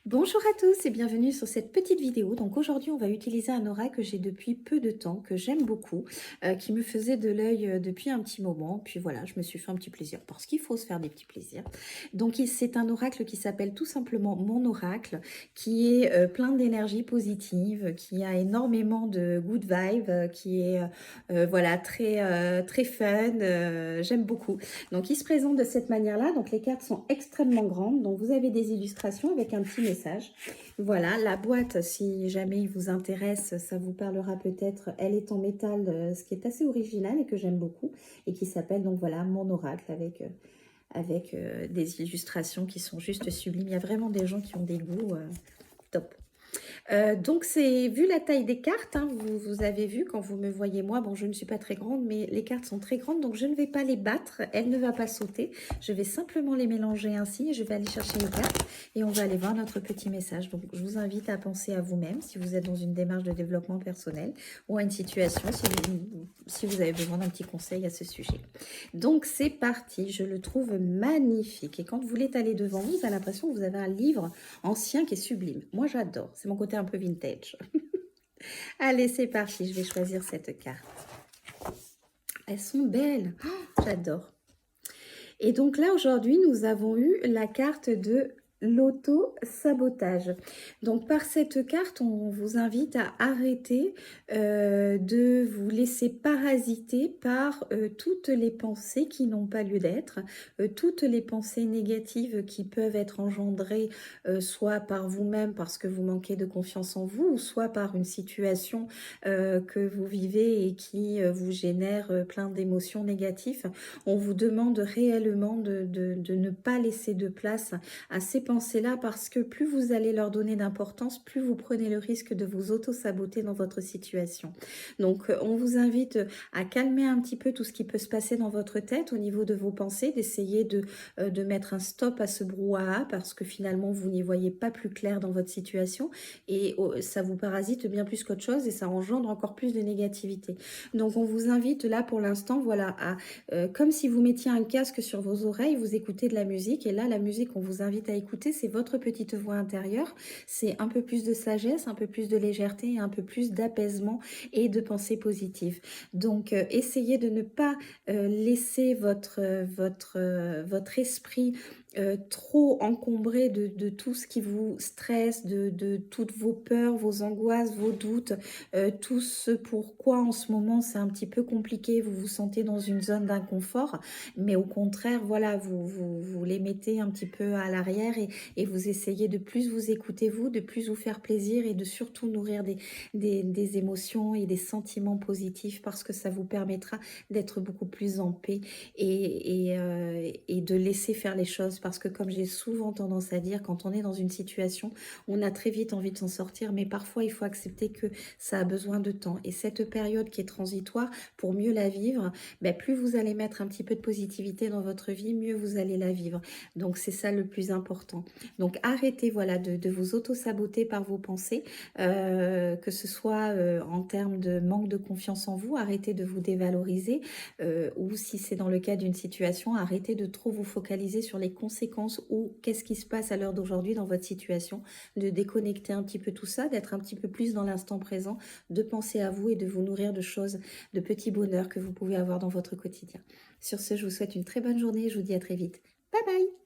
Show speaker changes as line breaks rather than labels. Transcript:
Bonjour à tous et bienvenue sur cette petite vidéo. Donc aujourd'hui, on va utiliser un oracle que j'ai depuis peu de temps, que j'aime beaucoup, qui me faisait de l'œil depuis un petit moment. Puis voilà, je me suis fait un petit plaisir parce qu'il faut se faire des petits plaisirs. Donc c'est un oracle qui s'appelle tout simplement Mon Oracle, qui est plein d'énergie positive, qui a énormément de good vibes, qui est voilà très fun. J'aime beaucoup. Donc il se présente de cette manière-là. Donc les cartes sont extrêmement grandes. Donc vous avez des illustrations avec un petit message. Voilà, la boîte, si jamais il vous intéresse, ça vous parlera peut-être. Elle est en métal, ce qui est assez original et que j'aime beaucoup, et qui s'appelle donc voilà Mon Oracle avec des illustrations qui sont juste sublimes. Il y a vraiment des gens qui ont des goûts top. Donc, c'est vu la taille des cartes, hein, vous avez vu quand vous me voyez moi, bon, je ne suis pas très grande, mais les cartes sont très grandes, donc je ne vais pas les battre, elle ne va pas sauter. Je vais simplement les mélanger ainsi, et je vais aller chercher les cartes, et on va aller voir notre petit message. Donc, je vous invite à penser à vous-même, si vous êtes dans une démarche de développement personnel, ou à une situation, si vous avez besoin d'un petit conseil à ce sujet. Donc, c'est parti, je le trouve magnifique, et quand vous l'étalez devant vous, vous avez l'impression que vous avez un livre ancien qui est sublime. Moi, j'adore. C'est mon côté un peu vintage. Allez, c'est parti. Je vais choisir cette carte. Elles sont belles. Oh, j'adore. Et donc là, aujourd'hui, nous avons eu la carte de l'auto-sabotage. Donc par cette carte, on vous invite à arrêter de vous laisser parasiter par toutes les pensées qui n'ont pas lieu d'être, toutes les pensées négatives qui peuvent être engendrées soit par vous-même parce que vous manquez de confiance en vous, ou soit par une situation que vous vivez et qui vous génère plein d'émotions négatives. On vous demande réellement de ne pas laisser de place à ces pensées-là parce que plus vous allez leur donner d'importance, plus vous prenez le risque de vous auto-saboter dans votre situation. Donc, on vous invite à calmer un petit peu tout ce qui peut se passer dans votre tête au niveau de vos pensées, d'essayer de mettre un stop à ce brouhaha parce que finalement, vous n'y voyez pas plus clair dans votre situation et ça vous parasite bien plus qu'autre chose et ça engendre encore plus de négativité. Donc, on vous invite là pour l'instant, voilà, à comme si vous mettiez un casque sur vos oreilles, vous écoutez de la musique et là, la musique qu'on vous invite à écouter, c'est votre petite voix intérieure, c'est un peu plus de sagesse, un peu plus de légèreté et un peu plus d'apaisement et de pensée positive. Donc, essayez de ne pas laisser votre esprit trop encombré de tout ce qui vous stresse, de toutes vos peurs, vos angoisses, vos doutes, tout ce pourquoi en ce moment c'est un petit peu compliqué, vous vous sentez dans une zone d'inconfort, mais au contraire, voilà, vous les mettez un petit peu à l'arrière et vous essayez de plus vous écouter vous, de plus vous faire plaisir et de surtout nourrir des émotions et des sentiments positifs parce que ça vous permettra d'être beaucoup plus en paix et de laisser faire les choses parce que comme j'ai souvent tendance à dire, quand on est dans une situation, on a très vite envie de s'en sortir, mais parfois il faut accepter que ça a besoin de temps. Et cette période qui est transitoire, pour mieux la vivre, ben, plus vous allez mettre un petit peu de positivité dans votre vie, mieux vous allez la vivre. Donc c'est ça le plus important. Donc arrêtez voilà, de vous auto-saboter par vos pensées, que ce soit en termes de manque de confiance en vous, arrêtez de vous dévaloriser, ou si c'est dans le cas d'une situation, arrêtez de trop vous focaliser sur les conséquences ou qu'est-ce qui se passe à l'heure d'aujourd'hui dans votre situation, de déconnecter un petit peu tout ça, d'être un petit peu plus dans l'instant présent, de penser à vous et de vous nourrir de choses, de petits bonheurs que vous pouvez avoir dans votre quotidien. Sur ce, je vous souhaite une très bonne journée et je vous dis à très vite. Bye bye!